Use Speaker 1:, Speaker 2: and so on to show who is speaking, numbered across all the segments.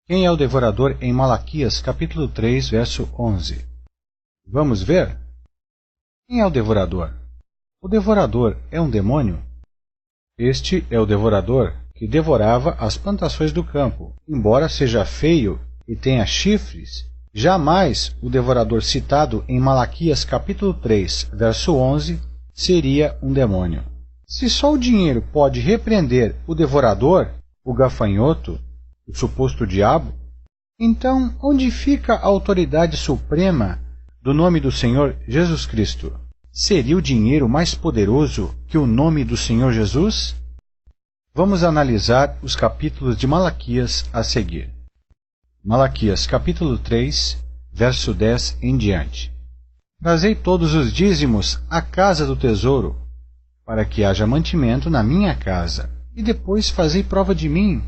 Speaker 1: Quem é o devorador em Malaquias, capítulo 3, verso 11? Vamos ver? Quem é o devorador? O devorador é um demônio? Este é o devorador que devorava as plantações do campo. Embora seja feio e tenha chifres, jamais o devorador citado em Malaquias capítulo 3, verso 11, seria um demônio. Se só o dinheiro pode repreender o devorador, o gafanhoto, o suposto diabo, então onde fica a autoridade suprema do nome do Senhor Jesus Cristo? Seria o dinheiro mais poderoso que o nome do Senhor Jesus? Vamos analisar os capítulos de Malaquias a seguir. Malaquias capítulo 3, verso 10 em diante. Trazei todos os dízimos à casa do tesouro, para que haja mantimento na minha casa, e depois fazei prova de mim,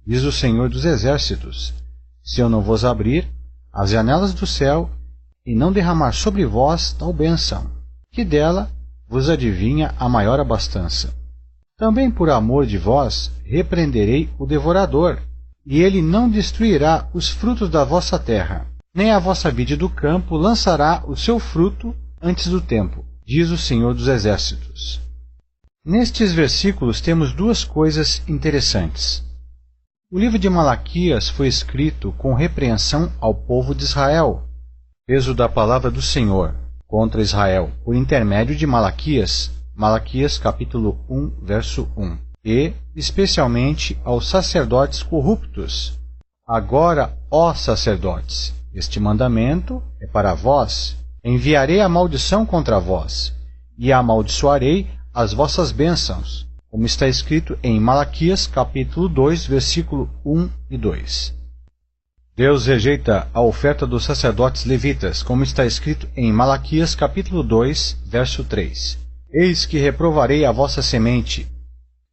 Speaker 1: diz o Senhor dos Exércitos, se eu não vos abrir as janelas do céu e não derramar sobre vós tal bênção, que dela vos adivinha a maior abastança. Também por amor de vós repreenderei o devorador, e ele não destruirá os frutos da vossa terra, nem a vossa vide do campo lançará o seu fruto antes do tempo, diz o Senhor dos Exércitos. Nestes versículos temos duas coisas interessantes. O livro de Malaquias foi escrito com repreensão ao povo de Israel, peso da palavra do Senhor contra Israel, por intermédio de Malaquias, Malaquias capítulo 1, verso 1, e especialmente aos sacerdotes corruptos. Agora, ó sacerdotes, este mandamento é para vós, enviarei a maldição contra vós, e amaldiçoarei as vossas bênçãos, como está escrito em Malaquias capítulo 2, versículo 1 e 2. Deus rejeita a oferta dos sacerdotes levitas, como está escrito em Malaquias capítulo 2, verso 3. Eis que reprovarei a vossa semente.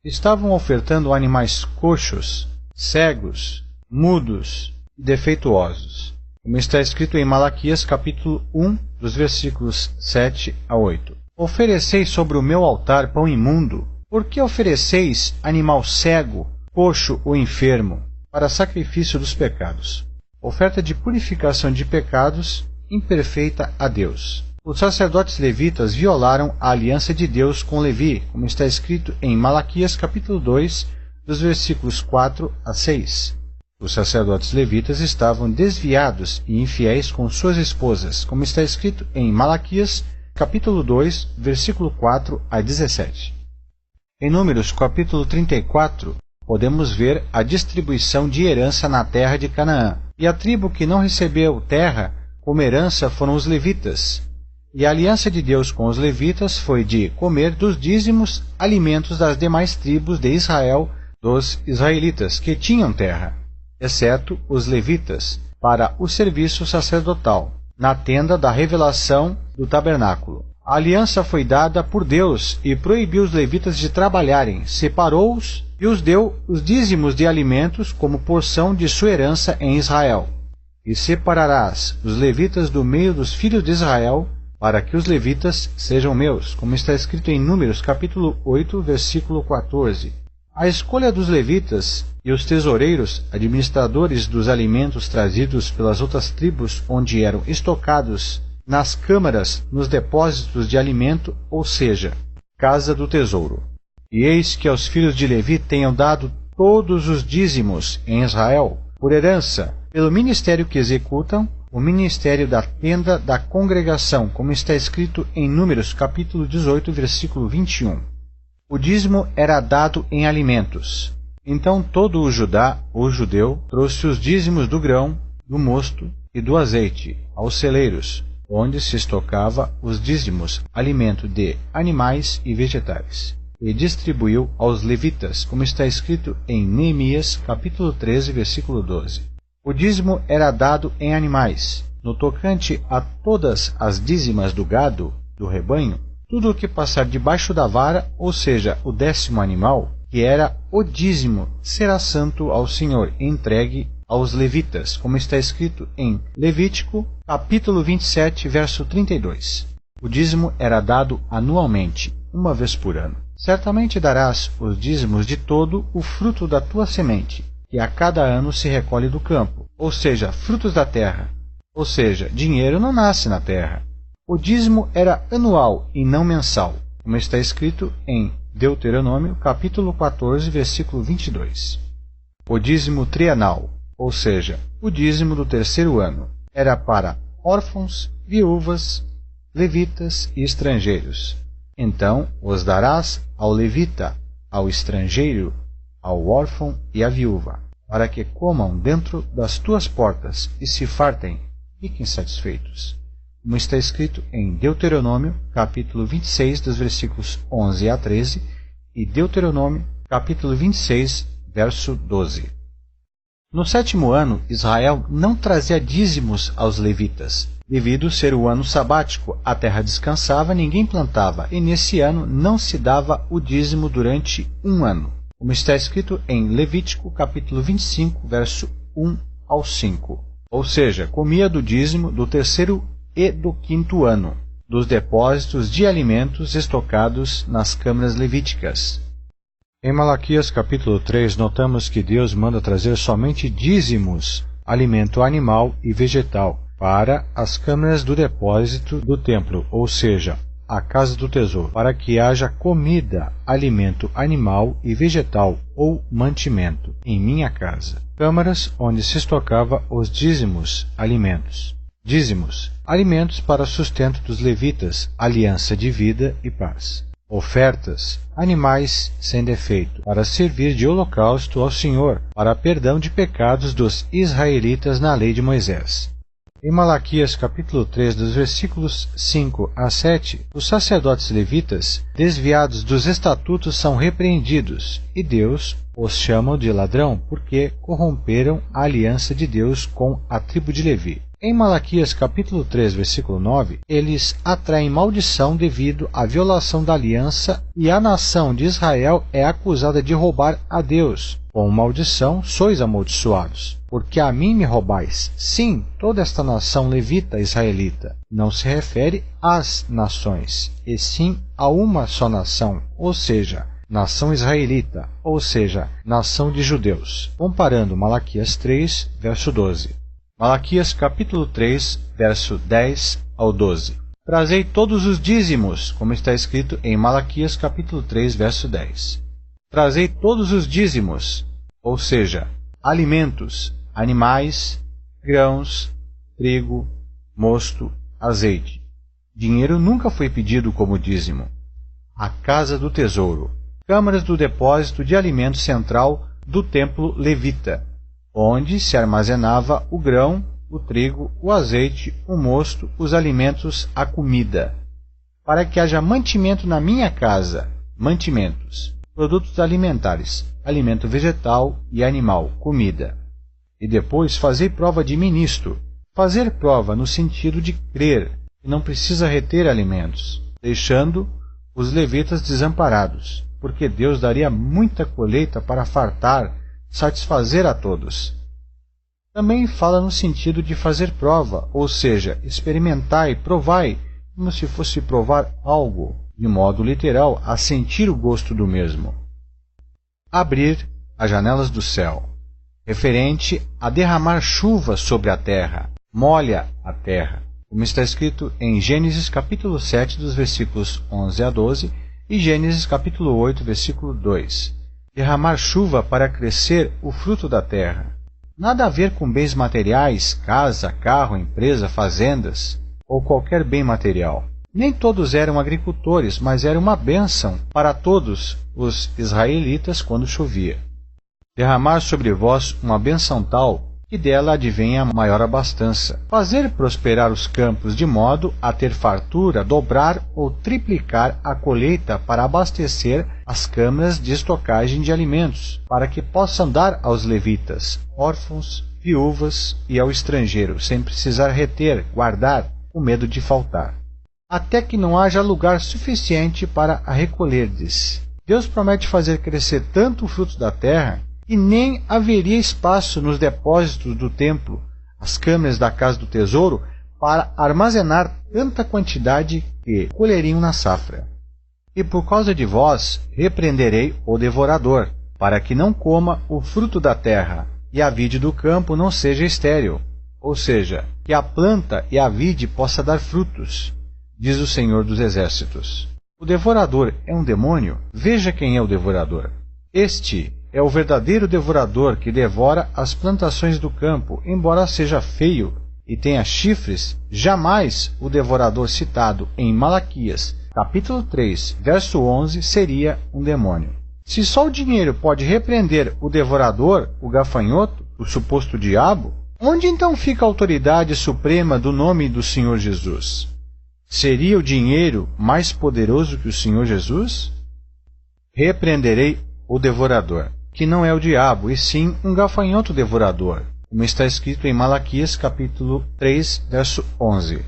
Speaker 1: Estavam ofertando animais coxos, cegos, mudos e defeituosos, como está escrito em Malaquias capítulo 1, dos versículos 7 a 8. Ofereceis sobre o meu altar pão imundo. Por que ofereceis animal cego, coxo ou enfermo, para sacrifício dos pecados? Oferta de purificação de pecados, imperfeita a Deus. Os sacerdotes levitas violaram a aliança de Deus com Levi, como está escrito em Malaquias capítulo 2, dos versículos 4 a 6. Os sacerdotes levitas estavam desviados e infiéis com suas esposas, como está escrito em Malaquias capítulo 2, versículo 4 a 17. Em Números capítulo 34, podemos ver a distribuição de herança na terra de Canaã. E a tribo que não recebeu terra como herança foram os levitas. E a aliança de Deus com os levitas foi de comer dos dízimos alimentos das demais tribos de Israel, dos israelitas que tinham terra, exceto os levitas, para o serviço sacerdotal, na tenda da revelação do tabernáculo. A aliança foi dada por Deus e proibiu os levitas de trabalharem, separou-os e os deu os dízimos de alimentos como porção de sua herança em Israel. E separarás os levitas do meio dos filhos de Israel, para que os levitas sejam meus, como está escrito em Números capítulo 8, versículo 14. A escolha dos levitas e os tesoureiros, administradores dos alimentos trazidos pelas outras tribos onde eram estocados nas câmaras, nos depósitos de alimento, ou seja, casa do tesouro. E eis que aos filhos de Levi tenham dado todos os dízimos em Israel, por herança, pelo ministério que executam, o ministério da tenda da congregação, como está escrito em Números capítulo 18, versículo 21. O dízimo era dado em alimentos. Então todo o Judá, ou judeu, trouxe os dízimos do grão, do mosto e do azeite aos celeiros, onde se estocava os dízimos, alimento de animais e vegetais, e distribuiu aos levitas, como está escrito em Neemias, capítulo 13, versículo 12. O dízimo era dado em animais. No tocante a todas as dízimas do gado, do rebanho, tudo o que passar debaixo da vara, ou seja, o 10º animal, que era o dízimo, será santo ao Senhor, entregue aos levitas, como está escrito em Levítico, capítulo 27, verso 32. O dízimo era dado anualmente, uma vez por ano. Certamente darás os dízimos de todo o fruto da tua semente, que a cada ano se recolhe do campo, ou seja, frutos da terra. Ou seja, dinheiro não nasce na terra. O dízimo era anual e não mensal, como está escrito em Deuteronômio, capítulo 14, versículo 22. O dízimo trienal, ou seja, o dízimo do terceiro ano, era para órfãos, viúvas, levitas e estrangeiros. Então os darás ao levita, ao estrangeiro, ao órfão e à viúva, para que comam dentro das tuas portas e se fartem, fiquem satisfeitos. Como está escrito em Deuteronômio, capítulo 26, dos versículos 11 a 13, e Deuteronômio, capítulo 26, verso 12. No sétimo ano, Israel não trazia dízimos aos levitas. Devido ser o ano sabático, a terra descansava, ninguém plantava, e nesse ano não se dava o dízimo durante um ano, como está escrito em Levítico, capítulo 25, verso 1 ao 5. Ou seja, comia do dízimo do terceiro e do quinto ano, dos depósitos de alimentos estocados nas câmaras levíticas. Em Malaquias capítulo 3, notamos que Deus manda trazer somente dízimos, alimento animal e vegetal, para as câmaras do depósito do templo, ou seja, a casa do tesouro, para que haja comida, alimento animal e vegetal ou mantimento em minha casa. Câmaras onde se estocava os dízimos, alimentos. Dízimos, alimentos para sustento dos levitas, aliança de vida e paz. Ofertas, animais sem defeito, para servir de holocausto ao Senhor, para perdão de pecados dos israelitas na lei de Moisés. Em Malaquias capítulo 3, dos versículos 5 a 7, os sacerdotes levitas, desviados dos estatutos, são repreendidos, e Deus os chama de ladrão, porque corromperam a aliança de Deus com a tribo de Levi. Em Malaquias capítulo 3, versículo 9, eles atraem maldição devido à violação da aliança, e a nação de Israel é acusada de roubar a Deus. Com maldição sois amaldiçoados, porque a mim me roubais. Sim, toda esta nação levita israelita. Não se refere às nações, e sim a uma só nação, ou seja, nação israelita, ou seja, nação de judeus. Comparando Malaquias 3, verso 12. Malaquias capítulo 3, verso 10 ao 12. Trazei todos os dízimos, como está escrito em Malaquias capítulo 3, verso 10. Trazei todos os dízimos, ou seja, alimentos, animais, grãos, trigo, mosto, azeite. Dinheiro nunca foi pedido como dízimo. A casa do tesouro, câmaras do depósito de alimento central do templo levita, onde se armazenava o grão, o trigo, o azeite, o mosto, os alimentos, a comida. Para que haja mantimento na minha casa, mantimentos, produtos alimentares, alimento vegetal e animal, comida. E depois fazei prova de mim nisto. Fazer prova no sentido de crer que não precisa reter alimentos, deixando os levitas desamparados, porque Deus daria muita colheita para fartar, satisfazer a todos. Também fala no sentido de fazer prova, ou seja, experimentai, provai, como se fosse provar algo, de modo literal, a sentir o gosto do mesmo. Abrir as janelas do céu, referente a derramar chuva sobre a terra, molha a terra, como está escrito em Gênesis capítulo 7, dos versículos 11 a 12, e Gênesis capítulo 8, versículo 2. Derramar chuva para crescer o fruto da terra. Nada a ver com bens materiais, casa, carro, empresa, fazendas, ou qualquer bem material. Nem todos eram agricultores, mas era uma bênção para todos os israelitas quando chovia. Derramar sobre vós uma bênção tal, que dela advenha maior abastança. Fazer prosperar os campos de modo a ter fartura, dobrar ou triplicar a colheita para abastecer as câmaras de estocagem de alimentos, para que possam dar aos levitas, órfãos, viúvas e ao estrangeiro, sem precisar reter, guardar, com medo de faltar, até que não haja lugar suficiente para a recolherdes. Deus promete fazer crescer tanto o fruto da terra que nem haveria espaço nos depósitos do templo, as câmaras da casa do tesouro, para armazenar tanta quantidade que colheriam na safra. E por causa de vós repreenderei o devorador, para que não coma o fruto da terra, e a vide do campo não seja estéril, ou seja, que a planta e a vide possa dar frutos, diz o Senhor dos Exércitos. O devorador é um demônio? Veja quem é o devorador. Este é o verdadeiro devorador que devora as plantações do campo, embora seja feio e tenha chifres. Jamais o devorador citado em Malaquias, capítulo 3, verso 11, seria um demônio. Se só o dinheiro pode repreender o devorador, o gafanhoto, o suposto diabo, onde então fica a autoridade suprema do nome do Senhor Jesus? Seria o dinheiro mais poderoso que o Senhor Jesus? Repreenderei o devorador, que não é o diabo, e sim um gafanhoto devorador, como está escrito em Malaquias capítulo 3, verso 11.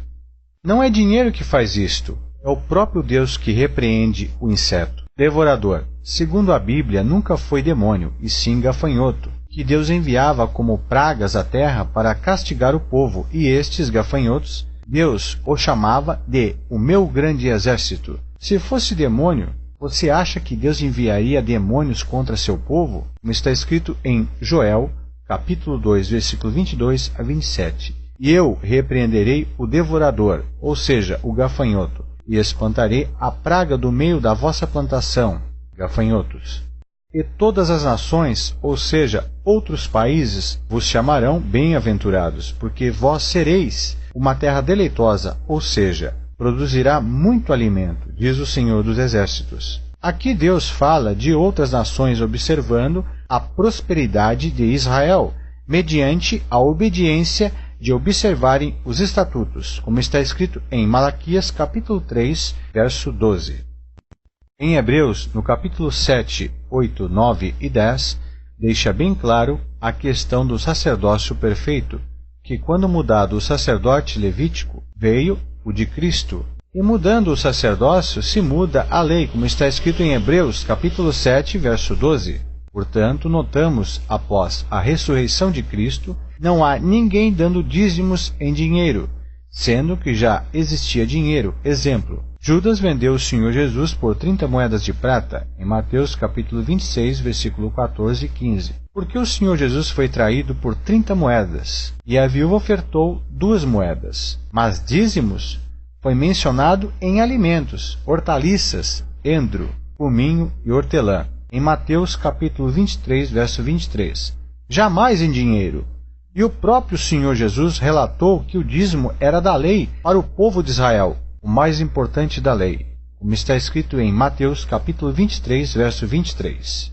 Speaker 1: Não é dinheiro que faz isto, é o próprio Deus que repreende o inseto. Devorador, segundo a Bíblia, nunca foi demônio, e sim gafanhoto, que Deus enviava como pragas à terra para castigar o povo, e estes gafanhotos Deus o chamava de o meu grande exército. Se fosse demônio, você acha que Deus enviaria demônios contra seu povo? Como está escrito em Joel, capítulo 2, versículo 22 a 27. E eu repreenderei o devorador, ou seja, o gafanhoto, e espantarei a praga do meio da vossa plantação, gafanhotos. E todas as nações, ou seja, outros países, vos chamarão bem-aventurados, porque vós sereis uma terra deleitosa, ou seja, produzirá muito alimento, diz o Senhor dos Exércitos. Aqui Deus fala de outras nações observando a prosperidade de Israel, mediante a obediência de observarem os estatutos, como está escrito em Malaquias capítulo 3, verso 12. Em Hebreus, no capítulo 7, 8, 9 e 10, deixa bem claro a questão do sacerdócio perfeito, que quando mudado o sacerdote levítico, veio o de Cristo. E mudando o sacerdócio, se muda a lei, como está escrito em Hebreus, capítulo 7, verso 12. Portanto, notamos, após a ressurreição de Cristo, não há ninguém dando dízimos em dinheiro, sendo que já existia dinheiro. Exemplo, Judas vendeu o Senhor Jesus por 30 moedas de prata, em Mateus capítulo 26, versículo 14 e 15. Porque o Senhor Jesus foi traído por 30 moedas, e a viúva ofertou 2 moedas. Mas dízimos foi mencionado em alimentos, hortaliças, endro, cominho e hortelã, em Mateus capítulo 23, verso 23. Jamais em dinheiro. E o próprio Senhor Jesus relatou que o dízimo era da lei para o povo de Israel, o mais importante da lei, como está escrito em Mateus capítulo 23, verso 23.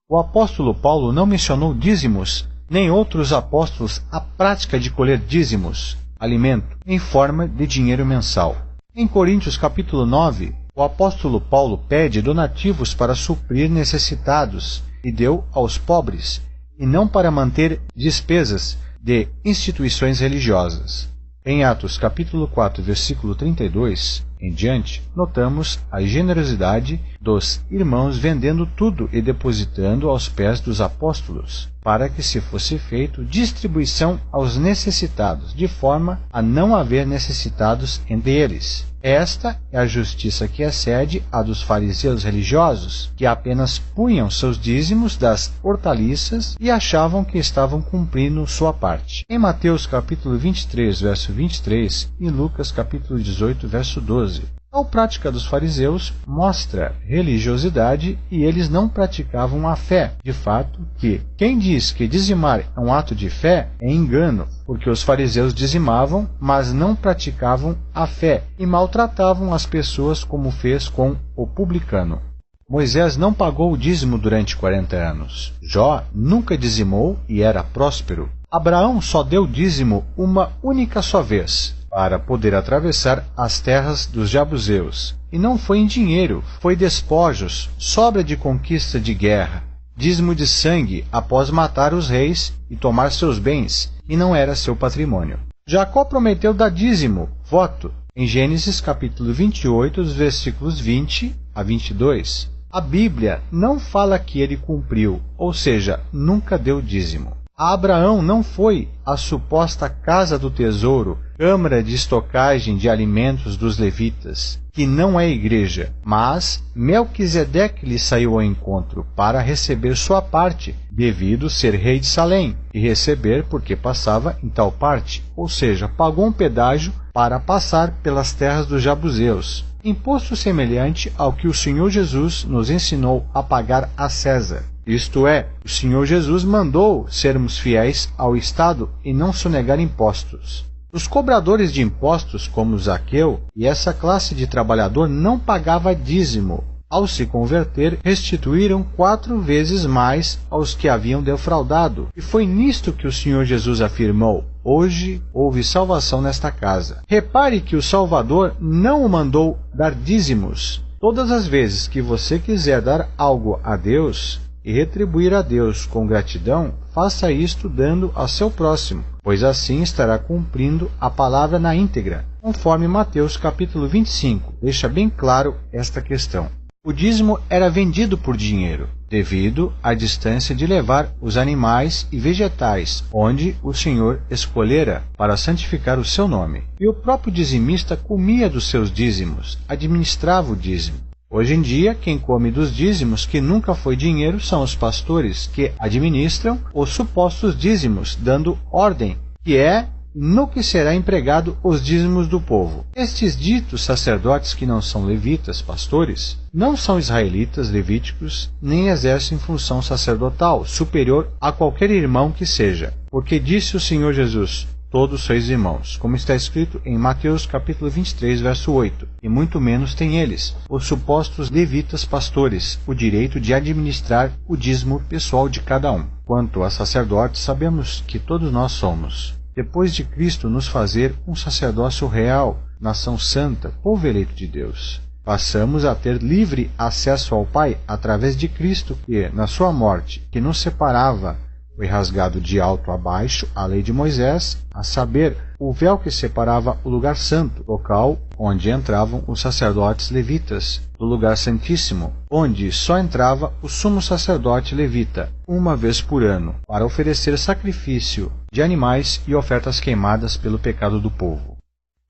Speaker 1: O apóstolo Paulo não mencionou dízimos, nem outros apóstolos a prática de colher dízimos, alimento, em forma de dinheiro mensal. Em Coríntios capítulo 9, o apóstolo Paulo pede donativos para suprir necessitados e deu aos pobres, e não para manter despesas de instituições religiosas. Em Atos capítulo 4, versículo 32 em diante, notamos a generosidade dos irmãos vendendo tudo e depositando aos pés dos apóstolos, para que se fosse feito distribuição aos necessitados, de forma a não haver necessitados entre eles. Esta é a justiça que excede a dos fariseus religiosos, que apenas punham seus dízimos das hortaliças e achavam que estavam cumprindo sua parte. Em Mateus capítulo 23, verso 23 e Lucas capítulo 18, verso 12. A prática dos fariseus mostra religiosidade e eles não praticavam a fé. De fato, que quem diz que dizimar é um ato de fé é engano, porque os fariseus dizimavam, mas não praticavam a fé e maltratavam as pessoas como fez com o publicano. Moisés não pagou o dízimo durante 40 anos. Jó nunca dizimou e era próspero. Abraão só deu dízimo uma única só vez, para poder atravessar as terras dos Jebuseus. E não foi em dinheiro, foi despojos, sobra de conquista de guerra, dízimo de sangue após matar os reis e tomar seus bens, e não era seu patrimônio. Jacó prometeu dar dízimo, voto, em Gênesis capítulo 28, dos versículos 20 a 22. A Bíblia não fala que ele cumpriu, ou seja, nunca deu dízimo. A Abraão não foi a suposta casa do tesouro, câmara de estocagem de alimentos dos levitas, que não é igreja, mas Melquisedeque lhe saiu ao encontro para receber sua parte, devido ser rei de Salém, e receber porque passava em tal parte, ou seja, pagou um pedágio para passar pelas terras dos Jabuseus, imposto semelhante ao que o Senhor Jesus nos ensinou a pagar a César. Isto é, o Senhor Jesus mandou sermos fiéis ao Estado e não sonegar impostos. Os cobradores de impostos, como Zaqueu, e essa classe de trabalhador não pagava dízimo. Ao se converter, restituíram 4 vezes mais aos que haviam defraudado. E foi nisto que o Senhor Jesus afirmou: hoje houve salvação nesta casa. Repare que o Salvador não o mandou dar dízimos. Todas as vezes que você quiser dar algo a Deus e retribuir a Deus com gratidão, faça isto dando ao seu próximo, pois assim estará cumprindo a palavra na íntegra, conforme Mateus capítulo 25 deixa bem claro esta questão. O dízimo era vendido por dinheiro, devido à distância de levar os animais e vegetais, onde o Senhor escolhera para santificar o seu nome. E o próprio dizimista comia dos seus dízimos, administrava o dízimo. Hoje em dia, quem come dos dízimos, que nunca foi dinheiro, são os pastores, que administram os supostos dízimos, dando ordem, que é no que será empregado os dízimos do povo. Estes ditos sacerdotes, que não são levitas, pastores, não são israelitas, levíticos, nem exercem função sacerdotal superior a qualquer irmão que seja. Porque disse o Senhor Jesus: todos sois irmãos, como está escrito em Mateus capítulo 23, verso 8. E muito menos têm eles, os supostos levitas pastores, o direito de administrar o dízimo pessoal de cada um. Quanto a sacerdotes, sabemos que todos nós somos, depois de Cristo nos fazer um sacerdócio real, nação santa, povo eleito de Deus, passamos a ter livre acesso ao Pai através de Cristo, que, na sua morte, que nos separava, foi rasgado de alto a baixo a lei de Moisés, a saber, o véu que separava o lugar santo, local onde entravam os sacerdotes levitas, do lugar santíssimo, onde só entrava o sumo sacerdote levita, uma vez por ano, para oferecer sacrifício de animais e ofertas queimadas pelo pecado do povo.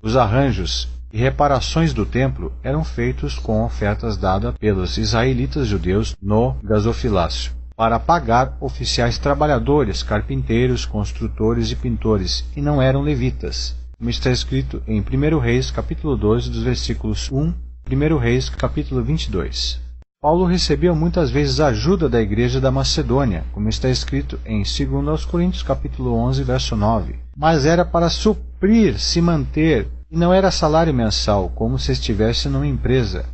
Speaker 1: Os arranjos e reparações do templo eram feitos com ofertas dadas pelos israelitas judeus no gasofilácio, para pagar oficiais trabalhadores, carpinteiros, construtores e pintores, e não eram levitas, como está escrito em 1 Reis, capítulo 12, dos versículos 1, 1 Reis, capítulo 22. Paulo recebeu muitas vezes a ajuda da igreja da Macedônia, como está escrito em 2 Coríntios, capítulo 11, verso 9. Mas era para suprir, se manter, e não era salário mensal, como se estivesse numa empresa.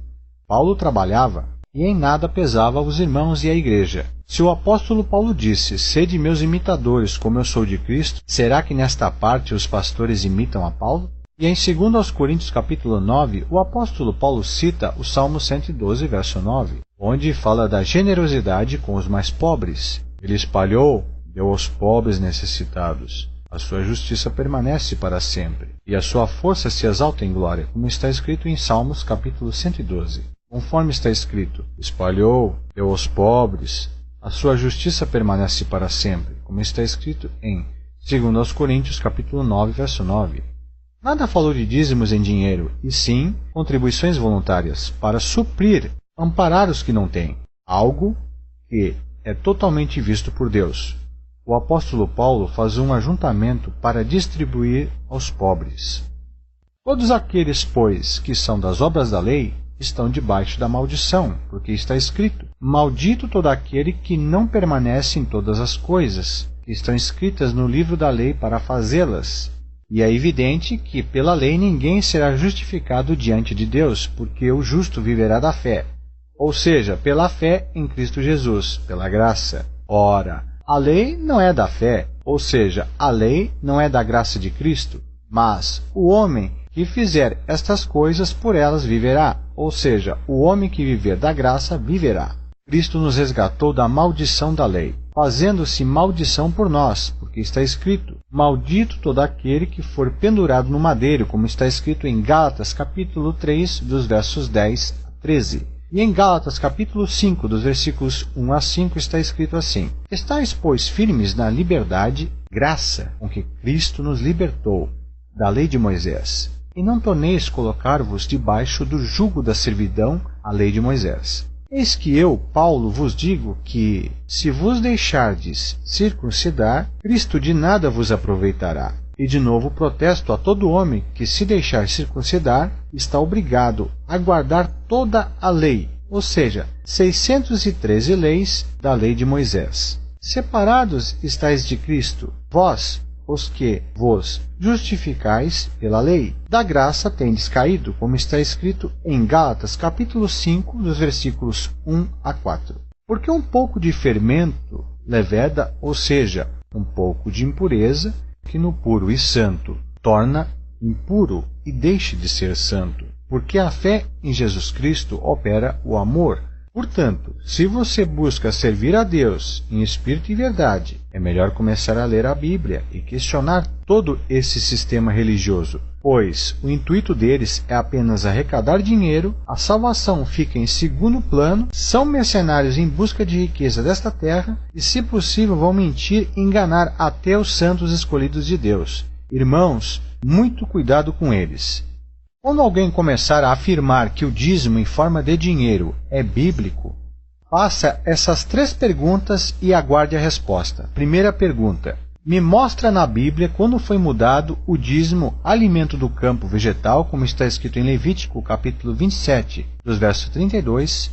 Speaker 1: Paulo trabalhava, e em nada pesava os irmãos e a igreja. Se o apóstolo Paulo disse: sede meus imitadores, como eu sou de Cristo, será que nesta parte os pastores imitam a Paulo? E em 2 Coríntios capítulo 9, o apóstolo Paulo cita o Salmo 112, verso 9, onde fala da generosidade com os mais pobres. Ele espalhou, deu aos pobres necessitados. A sua justiça permanece para sempre, e a sua força se exalta em glória, como está escrito em Salmos capítulo 112. Conforme está escrito: espalhou, deu aos pobres, a sua justiça permanece para sempre, como está escrito em 2 Coríntios capítulo 9, verso 9. Nada falou de dízimos em dinheiro, e sim contribuições voluntárias, para suprir, amparar os que não têm, algo que é totalmente visto por Deus. O apóstolo Paulo faz um ajuntamento para distribuir aos pobres. Todos aqueles, pois, que são das obras da lei, estão debaixo da maldição, porque está escrito: maldito todo aquele que não permanece em todas as coisas que estão escritas no livro da lei para fazê-las. E é evidente que pela lei ninguém será justificado diante de Deus, porque o justo viverá da fé, ou seja, pela fé em Cristo Jesus, pela graça. Ora, a lei não é da fé, ou seja, a lei não é da graça de Cristo, mas o homem que fizer estas coisas por elas viverá, ou seja, o homem que viver da graça viverá. Cristo nos resgatou da maldição da lei, fazendo-se maldição por nós, porque está escrito: maldito todo aquele que for pendurado no madeiro, como está escrito em Gálatas capítulo 3, dos versos 10 a 13. E em Gálatas capítulo 5, dos versículos 1 a 5, está escrito assim: Estais, pois, firmes na liberdade, graça com que Cristo nos libertou da lei de Moisés, e não torneis colocar-vos debaixo do jugo da servidão à lei de Moisés. Eis que eu, Paulo, vos digo que, se vos deixardes circuncidar, Cristo de nada vos aproveitará. E de novo protesto a todo homem que, se deixar circuncidar, está obrigado a guardar toda a lei, ou seja, 613 leis da lei de Moisés. Separados estáis de Cristo, vós, os que vos justificais pela lei. Da graça tendes caído, como está escrito em Gálatas capítulo 5, dos versículos 1 a 4. Porque um pouco de fermento leveda, ou seja, um pouco de impureza, que no puro e santo torna impuro e deixe de ser santo, porque a fé em Jesus Cristo opera o amor. Portanto, se você busca servir a Deus em espírito e verdade, é melhor começar a ler a Bíblia e questionar todo esse sistema religioso, pois o intuito deles é apenas arrecadar dinheiro, a salvação fica em segundo plano, são mercenários em busca de riqueza desta terra e, se possível, vão mentir e enganar até os santos escolhidos de Deus. Irmãos, muito cuidado com eles. Quando alguém começar a afirmar que o dízimo em forma de dinheiro é bíblico, faça essas 3 perguntas e aguarde a resposta. Primeira pergunta: me mostra na Bíblia quando foi mudado o dízimo alimento do campo vegetal, como está escrito em Levítico, capítulo 27, dos versos 32,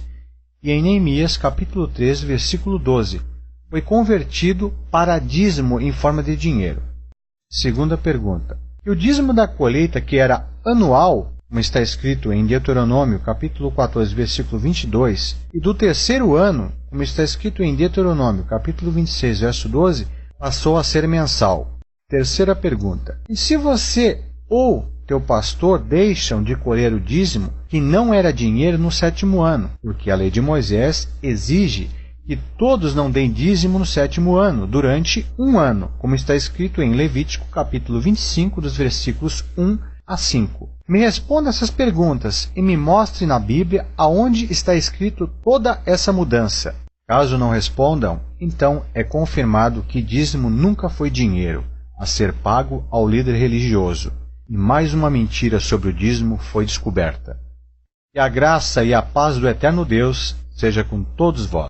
Speaker 1: e em Neemias, capítulo 3, versículo 12. Foi convertido para dízimo em forma de dinheiro. Segunda pergunta: e o dízimo da colheita, que era anual, como está escrito em Deuteronômio, capítulo 14, versículo 22, e do terceiro ano, como está escrito em Deuteronômio, capítulo 26, verso 12, passou a ser mensal. Terceira pergunta: e se você ou teu pastor deixam de colher o dízimo, que não era dinheiro, no 7º ano? Porque a lei de Moisés exige que todos não deem dízimo no 7º ano, durante um ano, como está escrito em Levítico, capítulo 25, dos versículos 1 a 5. Me responda essas perguntas e me mostre na Bíblia aonde está escrito toda essa mudança. Caso não respondam, então é confirmado que dízimo nunca foi dinheiro a ser pago ao líder religioso, e mais uma mentira sobre o dízimo foi descoberta. Que a graça e a paz do eterno Deus seja com todos vós.